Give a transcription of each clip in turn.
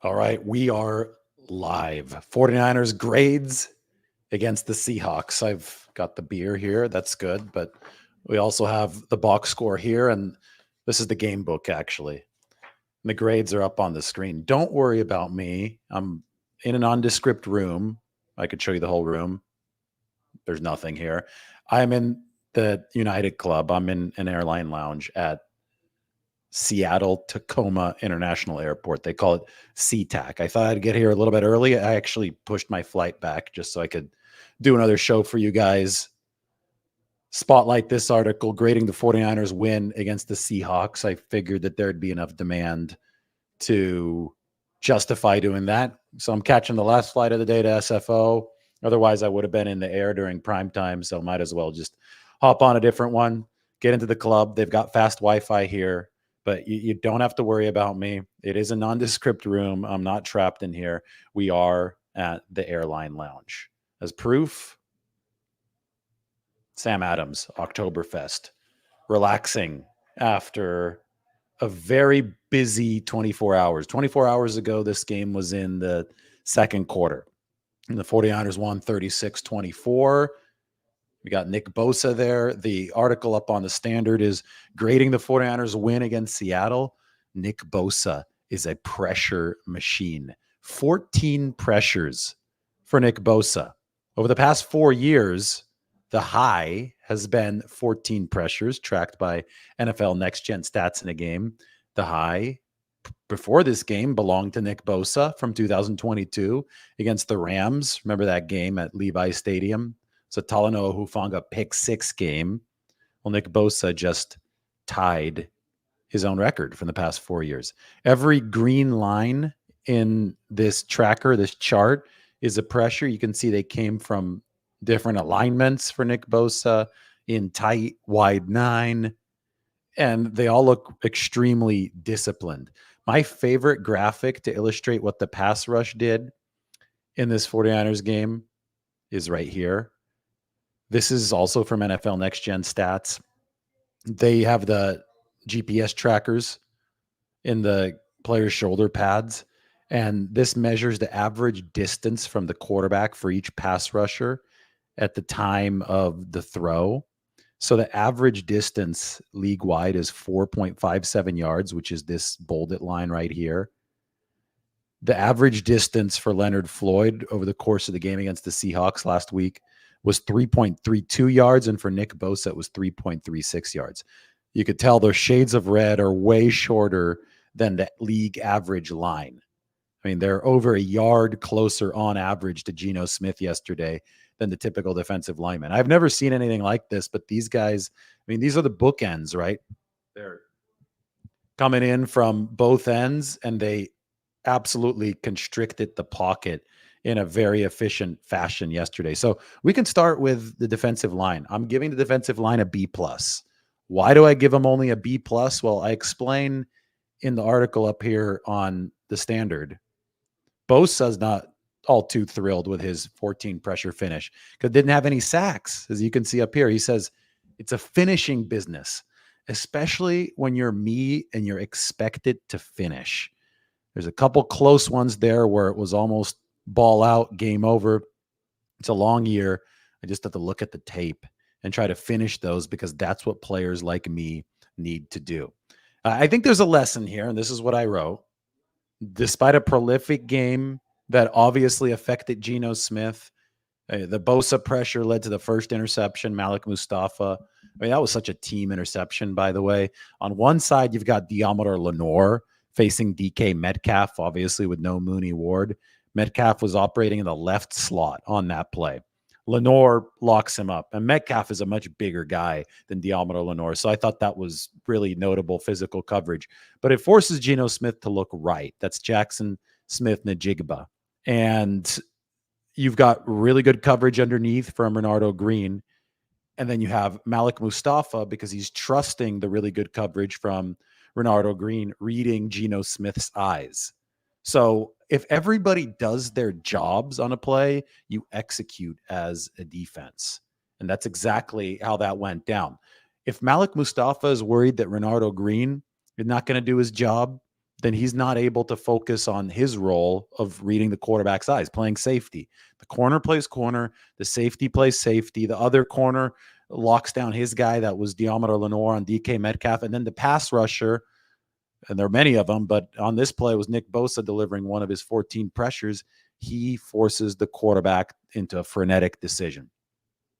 All right, we are live. 49ers grades against the Seahawks. I've got the beer here. That's good. But we also have the box score here. And this is the game book, actually. And the grades are up on the screen. Don't worry about me. I'm in a nondescript room. I could show you the whole room. There's nothing here. I'm in the United Club. I'm in an airline lounge at Seattle Tacoma International Airport. They call it SeaTac. I thought I'd get here a little bit early. I actually pushed my flight back just so I could do another show for you guys. Spotlight this article, grading the 49ers win against the Seahawks. I figured that there'd be enough demand to justify doing that. So I'm catching the last flight of the day to SFO. Otherwise, I would have been in the air during prime time. So might as well just hop on a different one, get into the club. They've got fast Wi-Fi here, but you don't have to worry about me. It is a nondescript room. I'm not trapped in here. We are at the airline lounge. As proof, Sam Adams, Oktoberfest, relaxing after a very busy 24 hours. 24 hours ago, this game was in the second quarter. And the 49ers won 36-24. We got Nick Bosa there. The article up on the Standard is grading the 49ers win against Seattle. Nick Bosa is a pressure machine. 14 pressures for Nick Bosa. Over the past 4 years, the high has been 14 pressures tracked by NFL Next Gen Stats in a game. The high before this game belonged to Nick Bosa from 2022 against the Rams. Remember that game at Levi Stadium? It's a Talanoa Hufanga pick six game. Well, Nick Bosa just tied his own record from the past 4 years. Every green line in this tracker, this chart, is a pressure. You can see they came from different alignments for Nick Bosa in tight, wide nine, and they all look extremely disciplined. My favorite graphic to illustrate what the pass rush did in this 49ers game is right here. This is also from NFL Next Gen Stats. They have the GPS trackers in the player's shoulder pads, and this measures the average distance from the quarterback for each pass rusher at the time of the throw. So the average distance league-wide is 4.57 yards, which is this bolded line right here. The average distance for Leonard Floyd over the course of the game against the Seahawks last week was 3.32 yards, and for Nick Bosa, it was 3.36 yards. You could tell those shades of red are way shorter than the league average line. I mean, they're over a yard closer on average to Geno Smith yesterday than the typical defensive lineman. I've never seen anything like this, but these guys, I mean, these are the bookends, right? They're coming in from both ends, and they absolutely constricted the pocket in a very efficient fashion yesterday. So we can start with the defensive line. I'm giving the defensive line a B+. Why do I give them only a B+? Well, I explain in the article up here on the Standard. Bosa's not all too thrilled with his 14 pressure finish because didn't have any sacks. As you can see up here, he says it's a finishing business, especially when you're me and you're expected to finish. There's a couple close ones there where it was almost ball out, game over. It's a long year. I just have to look at the tape and try to finish those because that's what players like me need to do. I think there's a lesson here, and this is what I wrote. Despite a prolific game that obviously affected Geno Smith, the Bosa pressure led to the first interception, Malik Mustafa. I mean, that was such a team interception, by the way. On one side, you've got Deommodore Lenoir facing DK Metcalf, obviously with no Mooney Ward. Metcalf was operating in the left slot on that play. Lenoir locks him up, and Metcalf is a much bigger guy than Deommodore Lenoir, so I thought that was really notable physical coverage. But it forces Geno Smith to look right. That's Jackson Smith-Njigba. And you've got really good coverage underneath from Renardo Green, and then you have Malik Mustafa because he's trusting the really good coverage from Renardo Green, reading Geno Smith's eyes. So if everybody does their jobs on a play, you execute as a defense. And that's exactly how that went down. If Malik Mustafa is worried that Renardo Green is not going to do his job, then he's not able to focus on his role of reading the quarterback's eyes, playing safety. The corner plays corner, the safety plays safety, the other corner locks down his guy, that was Diomedar Lenoir on DK Metcalf, and then the pass rusher, and there are many of them, but on this play was Nick Bosa delivering one of his 14 pressures. He forces the quarterback into a frenetic decision.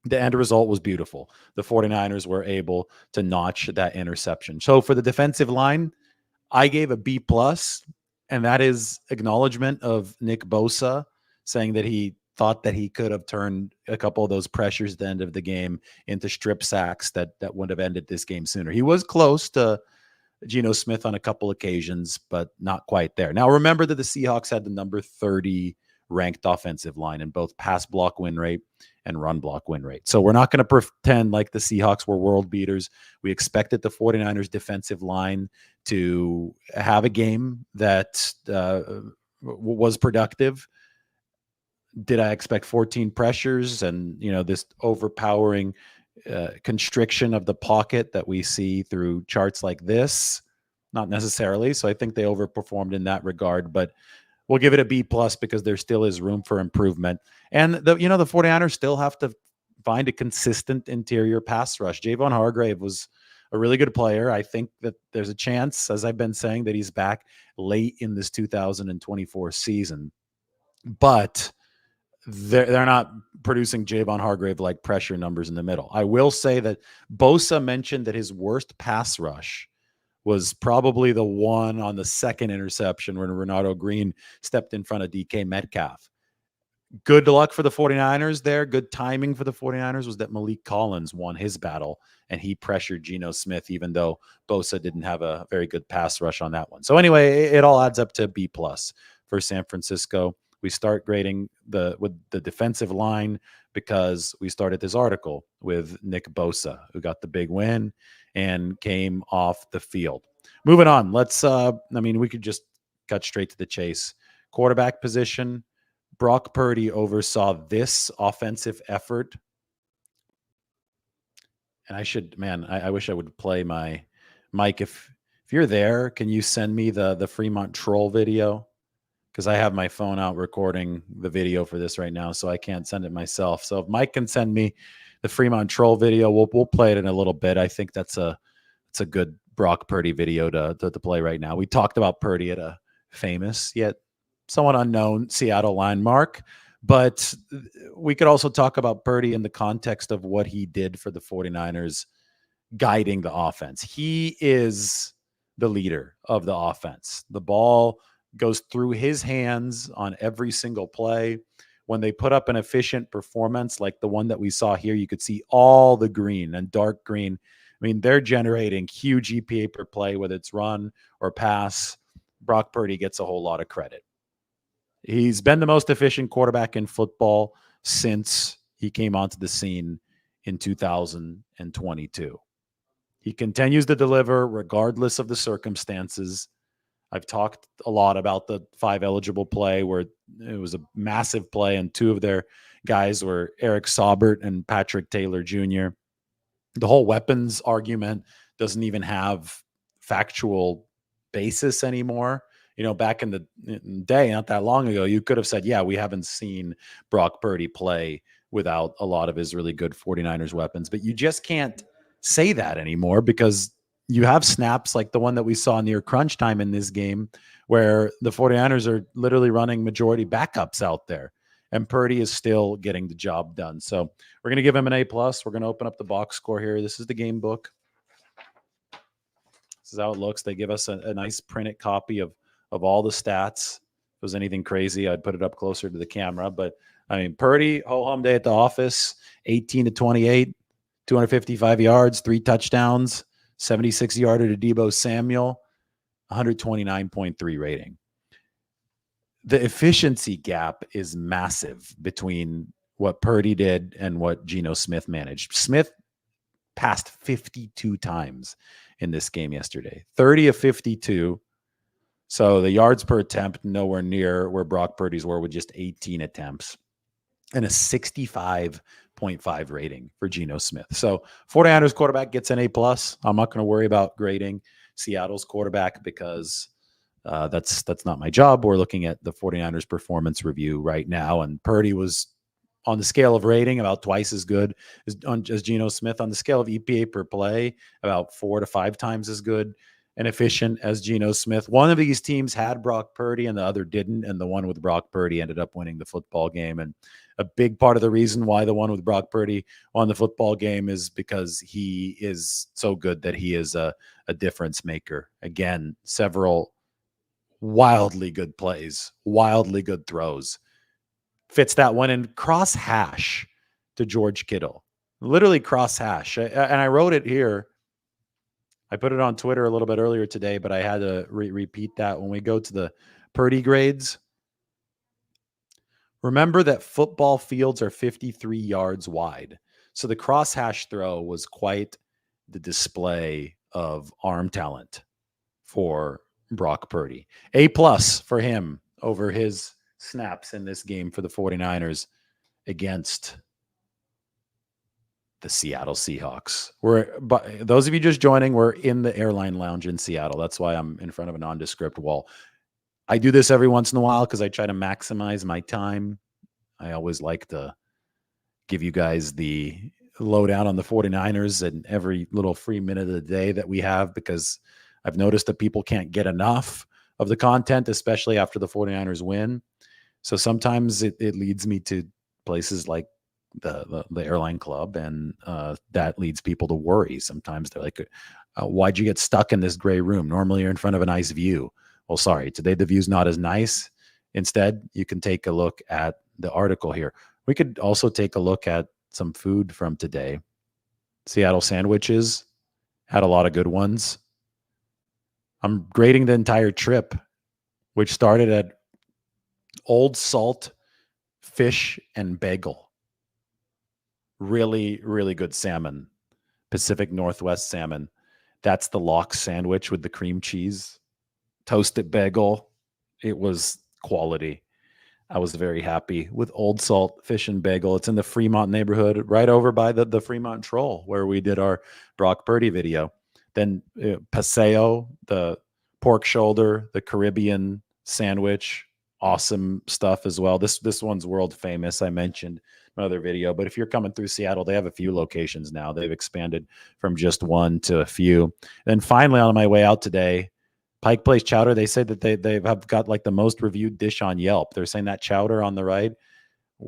The end result was beautiful. The 49ers were able to notch that interception. So for the defensive line, I gave a B plus, and that is acknowledgement of Nick Bosa saying that he thought that he could have turned a couple of those pressures at the end of the game into strip sacks that would have ended this game sooner. He was close to Geno Smith on a couple occasions, but not quite there. Now, remember that the Seahawks had the number 30 ranked offensive line in both pass block win rate and run block win rate. So we're not going to pretend like the Seahawks were world beaters. We expected the 49ers defensive line to have a game that was productive. Did I expect 14 pressures and, this overpowering constriction of the pocket that we see through charts like this? Not necessarily. So I think they overperformed in that regard, but we'll give it a B plus because there still is room for improvement. And the 49ers still have to find a consistent interior pass rush. Javon Hargrave was a really good player. I think that there's a chance, as I've been saying, that he's back late in this 2024 season, but they're not producing Javon Hargrave like pressure numbers in the middle. I will say that Bosa mentioned that his worst pass rush was probably the one on the second interception when Renato Green stepped in front of DK Metcalf. Good luck for the 49ers there. Good timing for the 49ers was that Malik Collins won his battle, and he pressured Geno Smith, even though Bosa didn't have a very good pass rush on that one. So anyway, it all adds up to B plus for San Francisco. We start grading with the defensive line because we started this article with Nick Bosa, who got the big win and came off the field. Moving on, we could just cut straight to the chase. Quarterback position, Brock Purdy oversaw this offensive effort. And I wish I would play my mic. If you're there, can you send me the Fremont troll video? Because I have my phone out recording the video for this right now, so I can't send it myself. So if Mike can send me the Fremont troll video, we'll play it in a little bit. I think it's a good Brock Purdy video to play right now. We talked about Purdy at a famous yet somewhat unknown Seattle landmark, but we could also talk about Purdy in the context of what he did for the 49ers guiding the offense. He is the leader of the offense. The ball goes through his hands on every single play. When they put up an efficient performance like the one that we saw here, you could see all the green and dark green. I mean, they're generating huge EPA per play, whether it's run or pass. Brock Purdy gets a whole lot of credit. He's been the most efficient quarterback in football since he came onto the scene in 2022. He continues to deliver regardless of the circumstances. I've talked a lot about the 5 eligible play where it was a massive play, and 2 of their guys were Eric Saubert and Patrick Taylor Jr. The whole weapons argument doesn't even have factual basis anymore. Back in the day, not that long ago, you could have said, yeah, we haven't seen Brock Purdy play without a lot of his really good 49ers weapons. But you just can't say that anymore because you have snaps like the one that we saw near crunch time in this game where the 49ers are literally running majority backups out there, and Purdy is still getting the job done. So we're going to give him an A+. We're going to open up the box score here. This is the game book. This is how it looks. They give us a nice printed copy of all the stats. If it was anything crazy, I'd put it up closer to the camera. But, Purdy, ho-hum day at the office, 18-28, 255 yards, 3 touchdowns, 76-yarder to Deebo Samuel, 129.3 rating. The efficiency gap is massive between what Purdy did and what Geno Smith managed. Smith passed 52 times in this game yesterday, 30 of 52. So the yards per attempt, nowhere near where Brock Purdy's were with just 18 attempts, and a 65.5 rating for Geno Smith. So 49ers quarterback gets an A+. I'm not going to worry about grading Seattle's quarterback because That's not my job. We're looking at the 49ers performance review right now, and Purdy was on the scale of rating about twice as good as Geno Smith. On the scale of EPA per play, about 4 to 5 times as good and efficient as Geno Smith. One of these teams had Brock Purdy and the other didn't, and the one with Brock Purdy ended up winning the football game. And a big part of the reason why the one with Brock Purdy won the football game is because he is so good that he is a difference maker. Again, several wildly good plays, wildly good throws. Fits that one in cross hash to George Kittle. Literally cross hash. And I wrote it here. I put it on Twitter a little bit earlier today, but I had to repeat that when we go to the Purdy grades. Remember that football fields are 53 yards wide. So the crosshash throw was quite the display of arm talent for Brock Purdy. A+ for him over his snaps in this game for the 49ers against the Seattle Seahawks. But those of you just joining, we're in the airline lounge in Seattle. That's why I'm in front of a nondescript wall. I do this every once in a while because I try to maximize my time. I always like to give you guys the lowdown on the 49ers and every little free minute of the day that we have, because I've noticed that people can't get enough of the content, especially after the 49ers win. So sometimes it leads me to places like the airline club, and that leads people to worry. Sometimes they're like, why'd you get stuck in this gray room? Normally you're in front of a nice view. Well, sorry, today the view's not as nice. Instead, you can take a look at the article here. We could also take a look at some food from today. Seattle sandwiches had a lot of good ones. I'm grading the entire trip, which started at Old Salt Fish and Bagel. Really, really good salmon. Pacific Northwest salmon. That's the lox sandwich with the cream cheese. Toasted bagel. It was quality. I was very happy with Old Salt Fish and Bagel. It's in the Fremont neighborhood, right over by the Fremont Troll, where we did our Brock Purdy video. Then Paseo, the pork shoulder, the Caribbean sandwich, awesome stuff as well. This one's world famous. I mentioned my other video, but if you're coming through Seattle, they have a few locations now. They've expanded from just one to a few. And finally, on my way out today, Pike Place Chowder, they said that they have got like the most reviewed dish on Yelp. They're saying that chowder on the right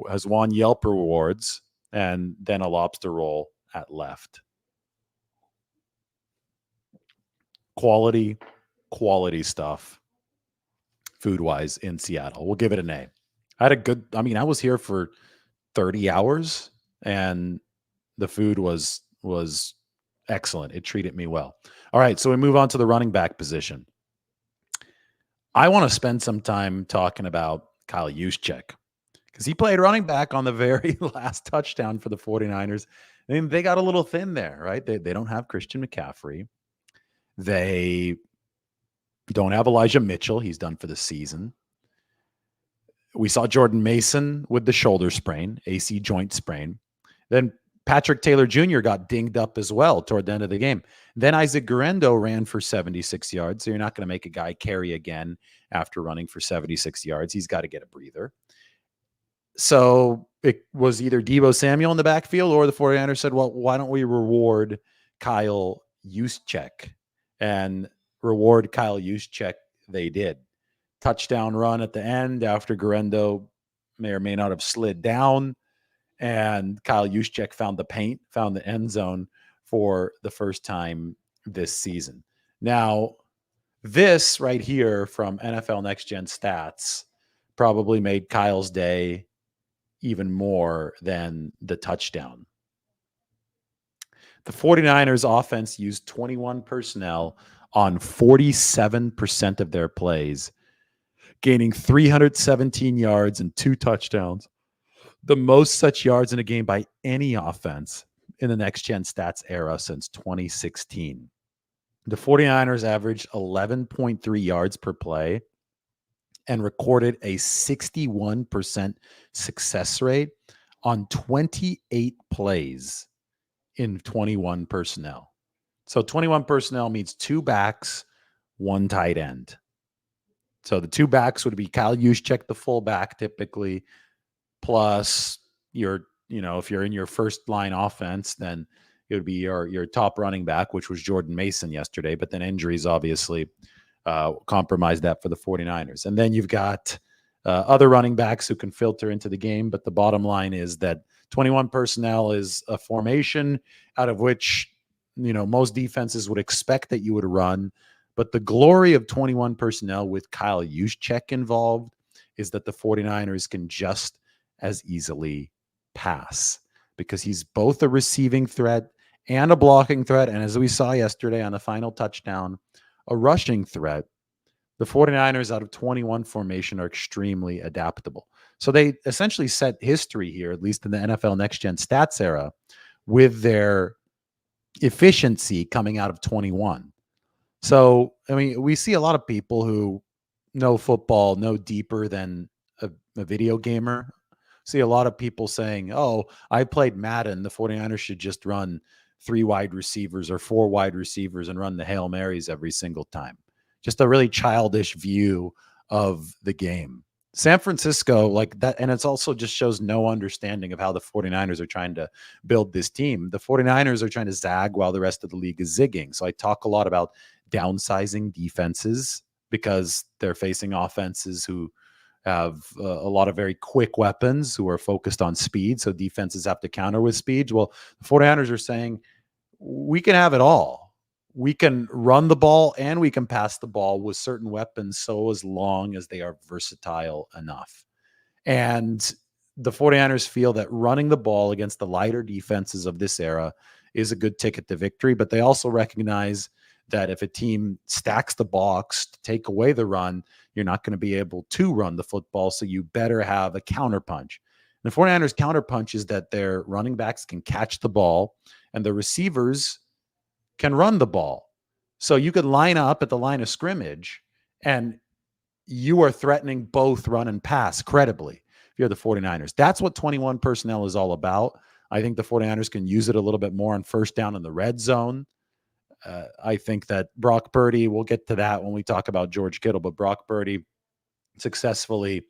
has won Yelp rewards, and then a lobster roll at left. Quality stuff, food-wise, in Seattle. We'll give it an A. I was here for 30 hours, and the food was excellent. It treated me well. All right, so we move on to the running back position. I want to spend some time talking about Kyle Juszczyk, because he played running back on the very last touchdown for the 49ers. I mean, they got a little thin there, right? They don't have Christian McCaffrey. They don't have Elijah Mitchell. He's done for the season. We saw Jordan Mason with the shoulder sprain, AC joint sprain. Then Patrick Taylor Jr. got dinged up as well toward the end of the game. Then Isaac Guerendo ran for 76 yards. So you're not going to make a guy carry again after running for 76 yards. He's got to get a breather. So it was either Deebo Samuel in the backfield, or the 49ers said, well, why don't we reward Kyle Juszczyk? And reward Kyle Juszczyk they did. Touchdown run at the end after Guerendo may or may not have slid down. And Kyle Juszczyk found the paint, found the end zone for the first time this season. Now, this right here from NFL Next Gen Stats probably made Kyle's day even more than the touchdown. The 49ers offense used 21 personnel on 47% of their plays, gaining 317 yards and 2 touchdowns. The most such yards in a game by any offense in the Next Gen Stats era since 2016. The 49ers averaged 11.3 yards per play and recorded a 61% success rate on 28 plays in 21 personnel. So 21 personnel means 2 backs, 1 tight end. So the two backs would be Kyle Juszczyk, the fullback, typically, plus if you're in your first line offense, then it would be your top running back, which was Jordan Mason yesterday. But then injuries obviously compromised that for the 49ers. And then you've got other running backs who can filter into the game. But the bottom line is that 21 personnel is a formation out of which, most defenses would expect that you would run. But the glory of 21 personnel with Kyle Juszczyk involved is that the 49ers can just as easily pass, because he's both a receiving threat and a blocking threat. And as we saw yesterday on the final touchdown, a rushing threat. The 49ers out of 21 formation are extremely adaptable. So they essentially set history here, at least in the NFL Next Gen Stats era, with their efficiency coming out of 21. So, we see a lot of people who know football no deeper than a video gamer. See a lot of people saying, oh, I played Madden. The 49ers should just run 3 wide receivers or 4 wide receivers and run the Hail Marys every single time. Just a really childish view of the game. San Francisco, like that, and it's also just shows no understanding of how the 49ers are trying to build this team. The 49ers are trying to zag while the rest of the league is zigging. So I talk a lot about downsizing defenses because they're facing offenses who have a lot of very quick weapons who are focused on speed. So defenses have to counter with speed. Well, the 49ers are saying we can have it all. We can run the ball and we can pass the ball with certain weapons, so as long as they are versatile enough. And the 49ers feel that running the ball against the lighter defenses of this era is a good ticket to victory, but they also recognize that if a team stacks the box to take away the run, you're not going to be able to run the football, so you better have a counterpunch. The 49ers counterpunch is that their running backs can catch the ball and the receivers can run the ball. So you could line up at the line of scrimmage and you are threatening both run and pass credibly if you're the 49ers. That's what 21 personnel is all about. I think the 49ers can use it a little bit more on first down in the red zone. I think that Brock Purdy, we'll get to that when we talk about George Kittle, but Brock Purdy successfully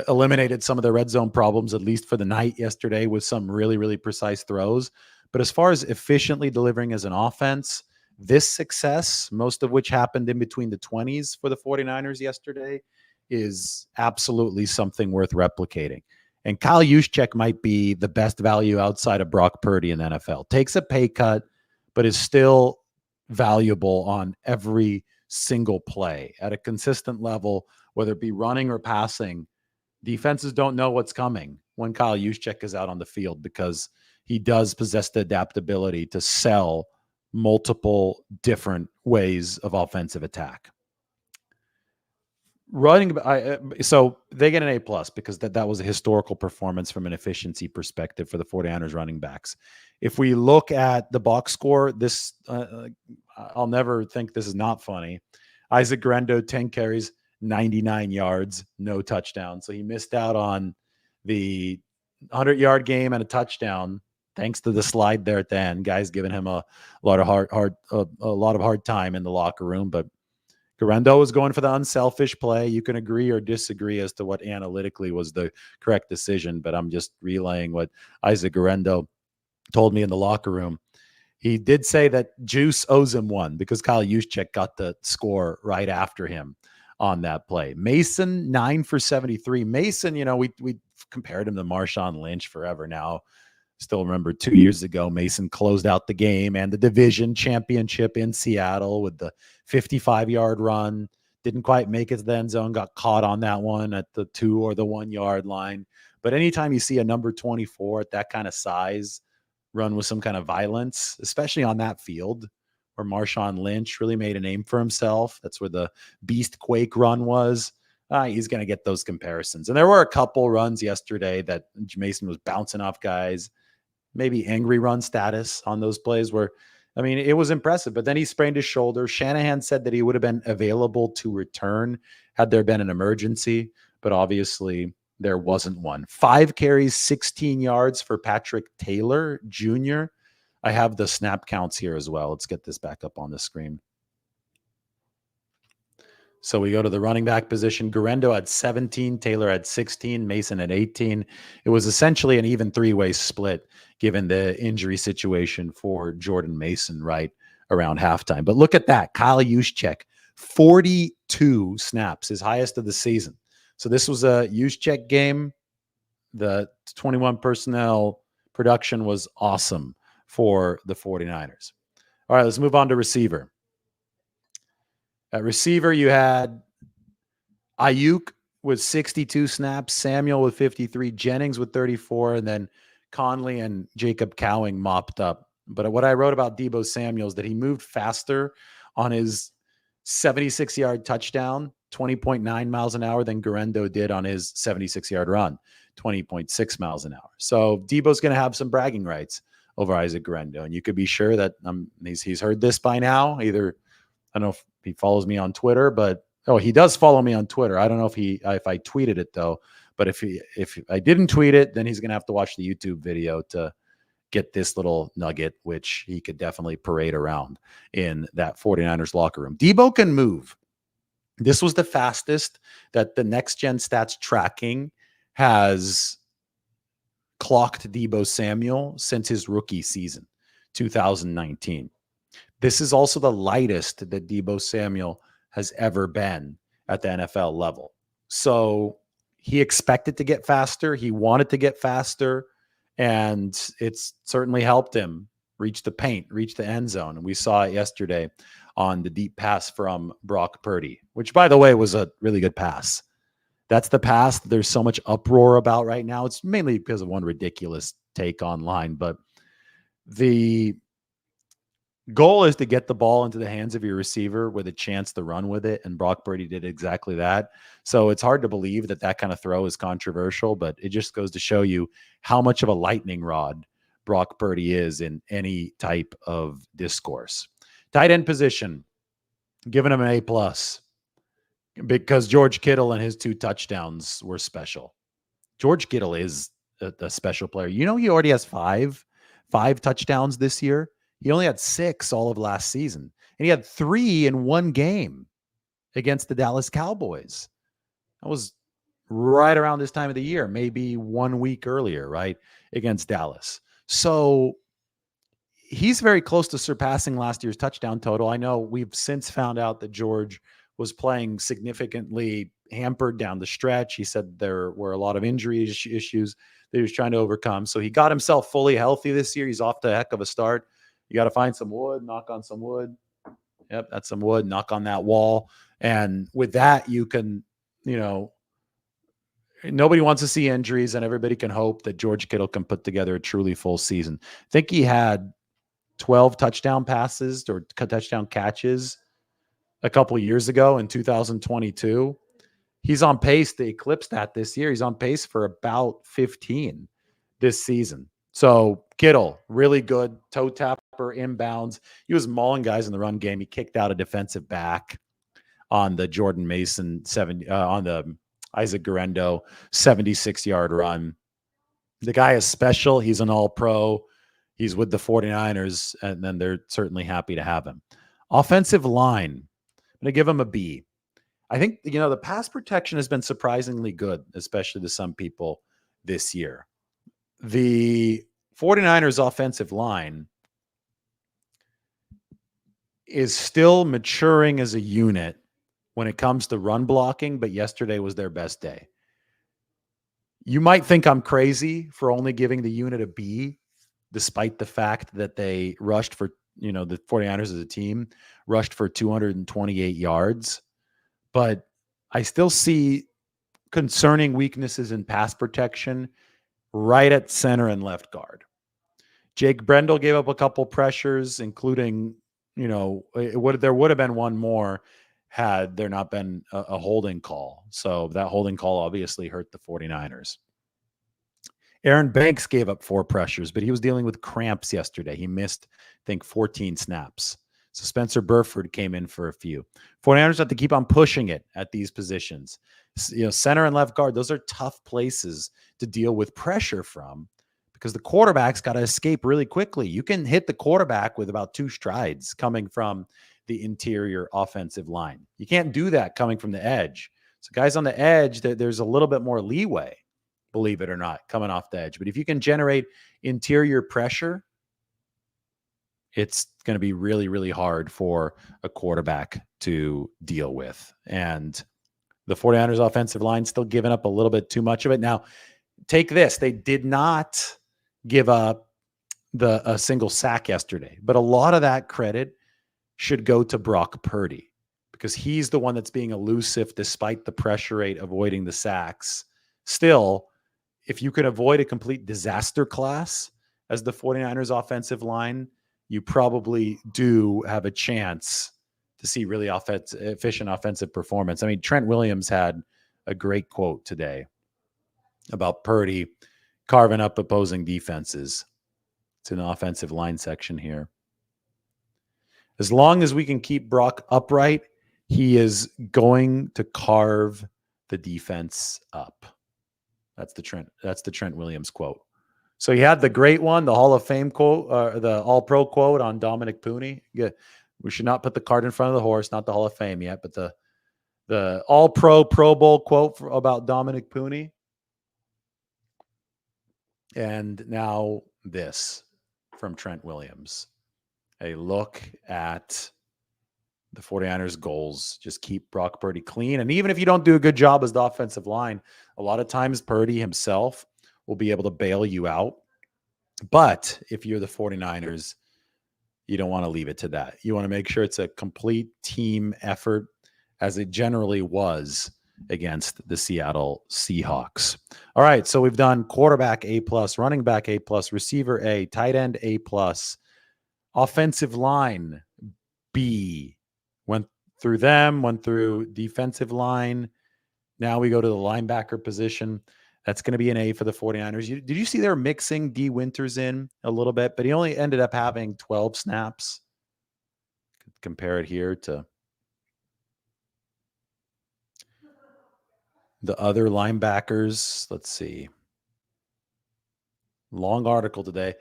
eliminated some of the red zone problems, at least for the night yesterday, with some really, really precise throws. But as far as efficiently delivering as an offense, this success, most of which happened in between the 20s for the 49ers yesterday, is absolutely something worth replicating. And Kyle Juszczyk might be the best value outside of Brock Purdy in the NFL. Takes a pay cut, but is still valuable on every single play at a consistent level, whether it be running or passing. Defenses don't know what's coming when Kyle Juszczyk is out on the field, because he does possess the adaptability to sell multiple different ways of offensive attack. So they get an A+ because that was a historical performance from an efficiency perspective for the 49ers running backs. If we look at the box score, this I'll never think this is not funny. Isaac Guerendo, 10 carries, 99 yards, no touchdown. So he missed out on the 100-yard game and a touchdown thanks to the slide there at the end. Guys giving him a lot of hard time in the locker room, but Guerendo was going for the unselfish play. You can agree or disagree as to what analytically was the correct decision, but I'm just relaying what Isaac Guerendo told me in the locker room. He did say that Juice owes him one because Kyle Juszczyk got the score right after him on that play. Mason, 9 for 73. Mason, we compared him to Marshawn Lynch forever now. Still remember 2 years ago, Mason closed out the game and the division championship in Seattle with the 55-yard run. Didn't quite make it to the end zone, got caught on that one at the 2 or the 1 yard line. But anytime you see a number 24 at that kind of size run with some kind of violence, especially on that field where Marshawn Lynch really made a name for himself, that's where the Beast Quake run was. He's going to get those comparisons. And there were a couple runs yesterday that Mason was bouncing off guys. Maybe angry run status on those plays where, it was impressive, but then he sprained his shoulder. Shanahan said that he would have been available to return had there been an emergency, but obviously there wasn't one. 5 carries, 16 yards for Patrick Taylor Jr. I have the snap counts here as well. Let's get this back up on the screen. So we go to the running back position. Guerendo had 17, Taylor had 16, Mason had 18. It was essentially an even three-way split given the injury situation for Jordan Mason right around halftime. But look at that. Kyle Juszczyk, 42 snaps, his highest of the season. So this was a Juszczyk game. The 21 personnel production was awesome for the 49ers. All right, let's move on to receiver. At receiver, you had Ayuk with 62 snaps, Samuel with 53, Jennings with 34, and then Conley and Jacob Cowing mopped up. But what I wrote about Deebo Samuel is that he moved faster on his 76-yard touchdown, 20.9 miles an hour, than Guerendo did on his 76-yard run, 20.6 miles an hour. So Deebo's going to have some bragging rights over Isaac Guerendo, and you could be sure that he's heard this by now. Either, I don't know if he follows me on Twitter, but he does follow me on Twitter. I don't know if I tweeted it though, but if I didn't tweet it, then he's going to have to watch the YouTube video to get this little nugget, which he could definitely parade around in that 49ers locker room. Deebo can move. This was the fastest that the next gen stats tracking has clocked Deebo Samuel since his rookie season, 2019. This is also the lightest that Deebo Samuel has ever been at the NFL level. So he expected to get faster. He wanted to get faster, and it's certainly helped him reach the paint, reach the end zone. And we saw it yesterday on the deep pass from Brock Purdy, which, by the way, was a really good pass. That's the pass that there's so much uproar about right now. It's mainly because of one ridiculous take online, but the goal is to get the ball into the hands of your receiver with a chance to run with it, and Brock Purdy did exactly that. So it's hard to believe that kind of throw is controversial, but it just goes to show you how much of a lightning rod Brock Purdy is in any type of discourse. Tight end position, giving him an A+, because George Kittle and his 2 touchdowns were special. George Kittle is a special player. You know, he already has five touchdowns this year. He only had 6 all of last season, and he had 3 in one game against the Dallas Cowboys. That was right around this time of the year, maybe 1 week earlier, right, against Dallas. So he's very close to surpassing last year's touchdown total. I know we've since found out that George was playing significantly hampered down the stretch. He said there were a lot of injury issues that he was trying to overcome. So he got himself fully healthy this year. He's off to a heck of a start. You got to find some wood, knock on some wood. Yep, that's some wood, knock on that wall. And with that, you can, nobody wants to see injuries, and everybody can hope that George Kittle can put together a truly full season. I think he had 12 touchdown passes or touchdown catches a couple of years ago in 2022. He's on pace to eclipse that this year. He's on pace for about 15 this season. So Kittle, really good toe tapper inbounds. He was mauling guys in the run game. He kicked out a defensive back on the Jordan Mason on the Isaac Guerendo 76-yard run. The guy is special. He's an all-pro. He's with the 49ers, and then they're certainly happy to have him. Offensive line, I'm going to give him a B. I think, the pass protection has been surprisingly good, especially to some people this year. The 49ers offensive line is still maturing as a unit when it comes to run blocking, but yesterday was their best day. You might think I'm crazy for only giving the unit a B, despite the fact that they rushed for, the 49ers as a team rushed for 228 yards. But I still see concerning weaknesses in pass protection right at center and left guard. Jake Brendel gave up a couple pressures, including, there would have been one more had there not been a holding call. So that holding call obviously hurt the 49ers. Aaron Banks gave up 4 pressures, but he was dealing with cramps yesterday. He missed, I think, 14 snaps. So Spencer Burford came in for a few. 49ers have to keep on pushing it at these positions. Center and left guard, those are tough places to deal with pressure from because the quarterback's got to escape really quickly. You can hit the quarterback with about 2 strides coming from the interior offensive line. You can't do that coming from the edge. So guys on the edge, there's a little bit more leeway, believe it or not, coming off the edge. But if you can generate interior pressure, it's going to be really, really hard for a quarterback to deal with. And the 49ers offensive line still giving up a little bit too much of it. Now, take this. They did not give up a single sack yesterday, but a lot of that credit should go to Brock Purdy because he's the one that's being elusive despite the pressure rate, avoiding the sacks. Still, if you could avoid a complete disaster class as the 49ers offensive line, you probably do have a chance to see really efficient offensive performance. I mean, Trent Williams had a great quote today about Purdy carving up opposing defenses. It's in the offensive line section here. As long as we can keep Brock upright, he is going to carve the defense up. That's the Trent Williams quote. So he had the great one, the Hall of Fame quote, the All-Pro quote on Dominic Pooney. We should not put the cart in front of the horse, not the Hall of Fame yet, but the All-Pro Pro Bowl quote about Dominic Pooney. And now this from Trent Williams. A look at the 49ers goals. Just keep Brock Purdy clean. And even if you don't do a good job as the offensive line, a lot of times Purdy himself will be able to bail you out. But if you're the 49ers, you don't want to leave it to that. You want to make sure it's a complete team effort, as it generally was against the Seattle Seahawks. All right, so we've done quarterback A+, running back A+, receiver A, tight end A+, offensive line B. Went through them, went through defensive line. Now we go to the linebacker position. That's going to be an A for the 49ers. Did you see they're mixing D. Winters in a little bit, but he only ended up having 12 snaps. Compare it here to the other linebackers. Let's see. Long article today.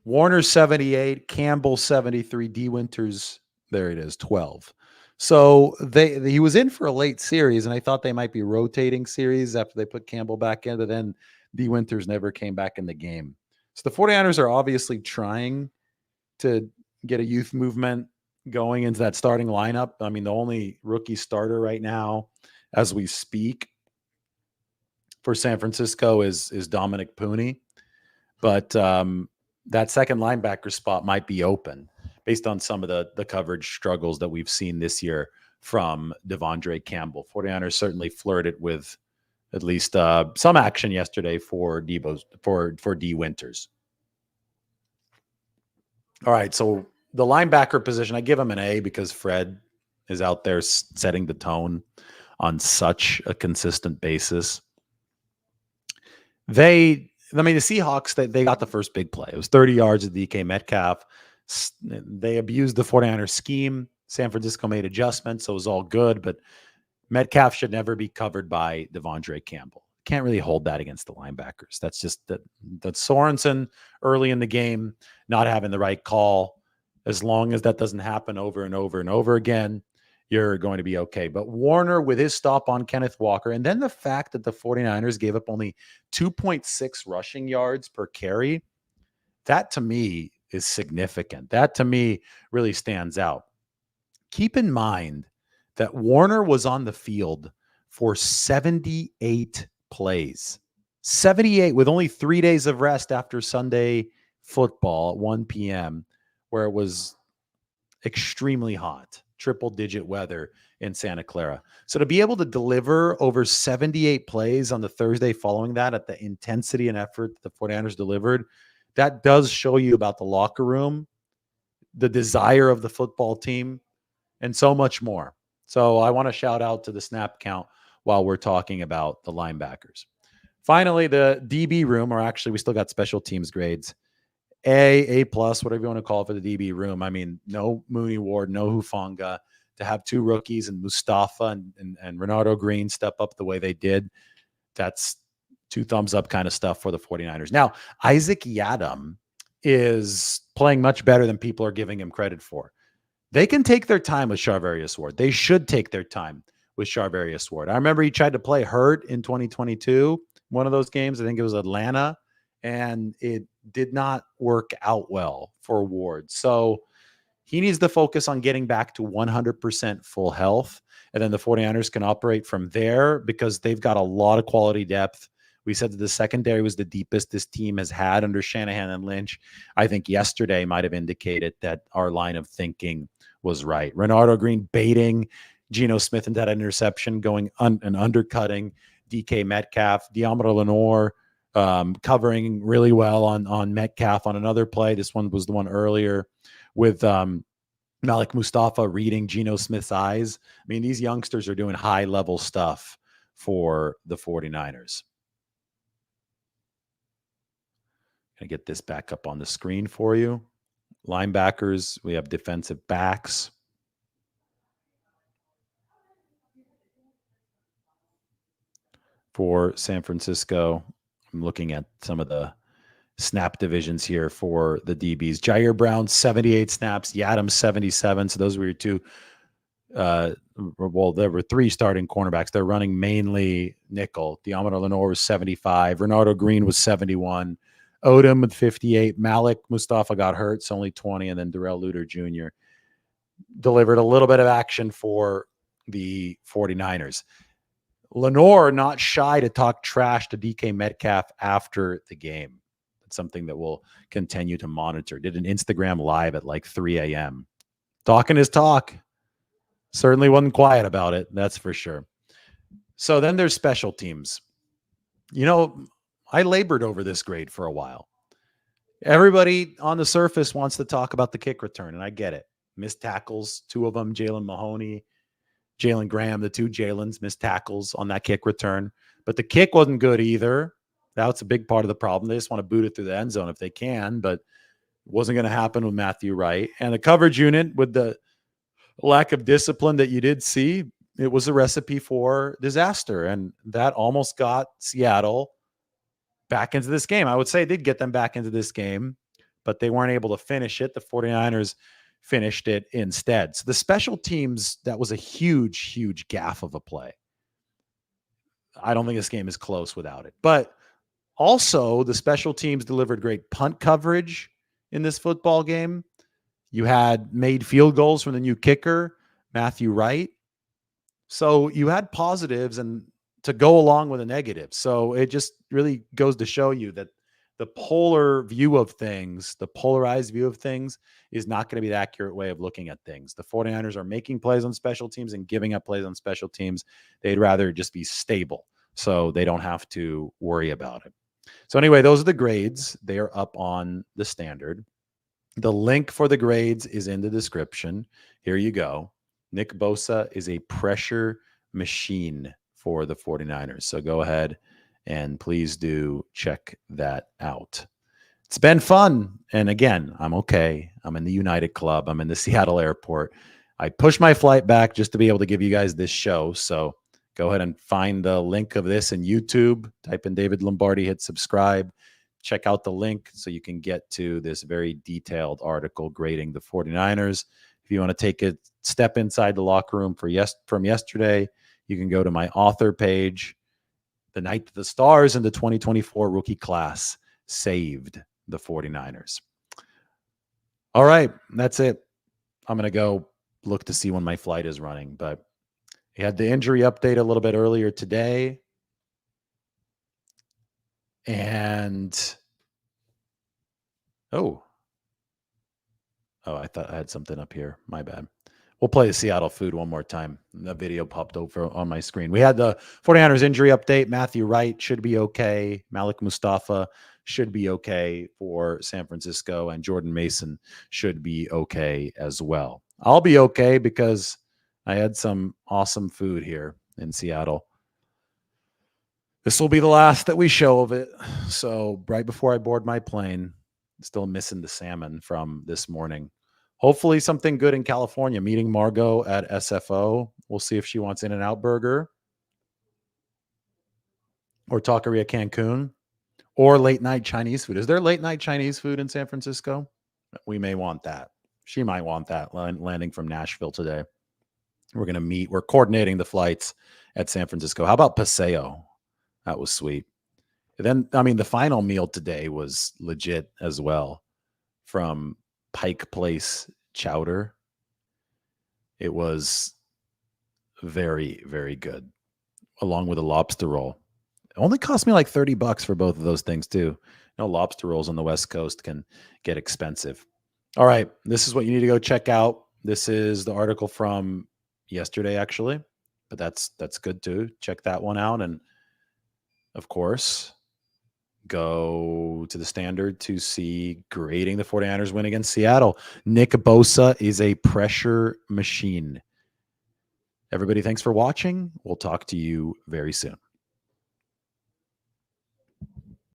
Warner 78, Campbell 73, D. Winters, there it is, 12. So he was in for a late series, and I thought they might be rotating series after they put Campbell back in, but then D. Winters never came back in the game. So the 49ers are obviously trying to get a youth movement going into that starting lineup. I mean, the only rookie starter right now as we speak for San Francisco is Dominic Pooney. But that second linebacker spot might be open based on some of the coverage struggles that we've seen this year from Devondre Campbell. 49ers certainly flirted with at least some action yesterday for D. Winters. All right, so the linebacker position, I give him an A because Fred is out there setting the tone on such a consistent basis. The Seahawks, they got the first big play. It was 30 yards of DK Metcalf. They abused the 49ers scheme. San Francisco made adjustments, so it was all good, but Metcalf should never be covered by Devondre Campbell. Can't really hold that against the linebackers. That's just that Sorensen early in the game not having the right call. As long as that doesn't happen over and over and over again, you're going to be okay. But Warner with his stop on Kenneth Walker, and then the fact that the 49ers gave up only 2.6 rushing yards per carry, that to me is significant. That to me really stands out. Keep in mind that Warner was on the field for 78 plays. 78 with only 3 days of rest after Sunday football at 1 p.m., where it was extremely hot, triple-digit weather in Santa Clara. So to be able to deliver over 78 plays on the Thursday following that at the intensity and effort the 49ers delivered, that does show you about the locker room, the desire of the football team, and so much more. So I want to shout out to the snap count while we're talking about the linebackers. Finally, the DB room, or actually we still got special teams grades. A+, whatever you want to call it for the DB room. I mean, no Mooney Ward, no Hufanga. To have two rookies and Mustafa and Renardo Green step up the way they did, that's 2 thumbs up kind of stuff for the 49ers. Now, Isaac Yiadom is playing much better than people are giving him credit for. They can take their time with Charvarius Ward. They should take their time with Charvarius Ward. I remember he tried to play hurt in 2022, one of those games. I think it was Atlanta, and it did not work out well for Ward. So he needs to focus on getting back to 100% full health. And then the 49ers can operate from there because they've got a lot of quality depth. We said that the secondary was the deepest this team has had under Shanahan and Lynch. I think yesterday might have indicated that our line of thinking was right. Renardo Green baiting Geno Smith into that interception, going and undercutting DK Metcalf, Deommodore Lenoir covering really well on Metcalf on another play. This one was the one earlier with Malik Mustafa reading Geno Smith's eyes. I mean, these youngsters are doing high-level stuff for the 49ers. Going to get this back up on the screen for you. Linebackers, we have defensive backs. For San Francisco, I'm looking at some of the snap divisions here for the DBs. Jair Brown, 78 snaps. Yadam, 77. So those were your two. Well, there were three starting cornerbacks. They're running mainly nickel. Deommodore Lenoir was 75. Renardo Green was 71. Odom with 58. Malik Mustafa got hurt, so only 20. And then Darrell Luter Jr. delivered a little bit of action for the 49ers. Lenoir not shy to talk trash to DK Metcalf after the game. That's something that we'll continue to monitor. Did an Instagram live at like 3 a.m. Talking his talk. Certainly wasn't quiet about it. That's for sure. So then there's special teams. You know, I labored over this grade for a while. Everybody on the surface wants to talk about the kick return, and I get it. Missed tackles, two of them, Jalen Mahoney, Jalen Graham, the two Jalen's missed tackles on that kick return. But the kick wasn't good either. That's a big part of the problem. They just want to boot it through the end zone if they can, but it wasn't going to happen with Matthew Wright. And the coverage unit, with the lack of discipline that you did see, it was a recipe for disaster. And that almost got Seattle back into this game. I would say it did get them back into this game, but they weren't able to finish it. The 49ers finished it instead. So the special teams, that was a huge, huge gaffe of a play. I don't think this game is close without it. But also, the special teams delivered great punt coverage in this football game. You had made field goals from the new kicker, Matthew Wright. So you had positives and to go along with the negatives. So it just really goes to show you that the polar view of things, the polarized view of things, is not going to be the accurate way of looking at things. The 49ers are making plays on special teams and giving up plays on special teams. They'd rather just be stable so they don't have to worry about it. So anyway, those are the grades. They are up on the standard. The link for the grades is in the description. Here you go. Nick Bosa is a pressure machine for the 49ers. So go ahead and please do check that out. It's been fun. And again, I'm okay. I'm in the United Club. I'm in the Seattle airport. I pushed my flight back just to be able to give you guys this show. So go ahead and find the link of this in YouTube. Type in David Lombardi, hit subscribe. Check out the link so you can get to this very detailed article grading the 49ers. If you want to take a step inside the locker room from yesterday, you can go to my author page. The night that the stars in the 2024 rookie class saved the 49ers. All right, that's it. I'm going to go look to see when my flight is running, but he had the injury update a little bit earlier today. And oh, I thought I had something up here. My bad. We'll play the Seattle food one more time. The video popped over on my screen. We had the 49ers injury update. Matthew Wright should be okay. Malik Mustafa should be okay for San Francisco. And Jordan Mason should be okay as well. I'll be okay because I had some awesome food here in Seattle. This will be the last that we show of it. So right before I board my plane, still missing the salmon from this morning. Hopefully something good in California. Meeting Margot at SFO. We'll see if she wants In-N-Out Burger or Taqueria Cancun or late night Chinese food. Is there late night Chinese food in San Francisco? We may want that. She might want that landing from Nashville today. We're going to meet. We're coordinating the flights at San Francisco. How about Paseo? That was sweet. And then, I mean, the final meal today was legit as well from Pike Place Chowder. It was very, very good, along with a lobster roll. It only cost me like $30 for both of those things, too. Lobster rolls on the West Coast can get expensive. All right. This is what you need to go check out. This is the article from yesterday, actually, but that's good too. Check that one out. And of course, go to the Standard to see grading the 49ers win against Seattle. Nick Bosa is a pressure machine. Everybody, thanks for watching. We'll talk to you very soon.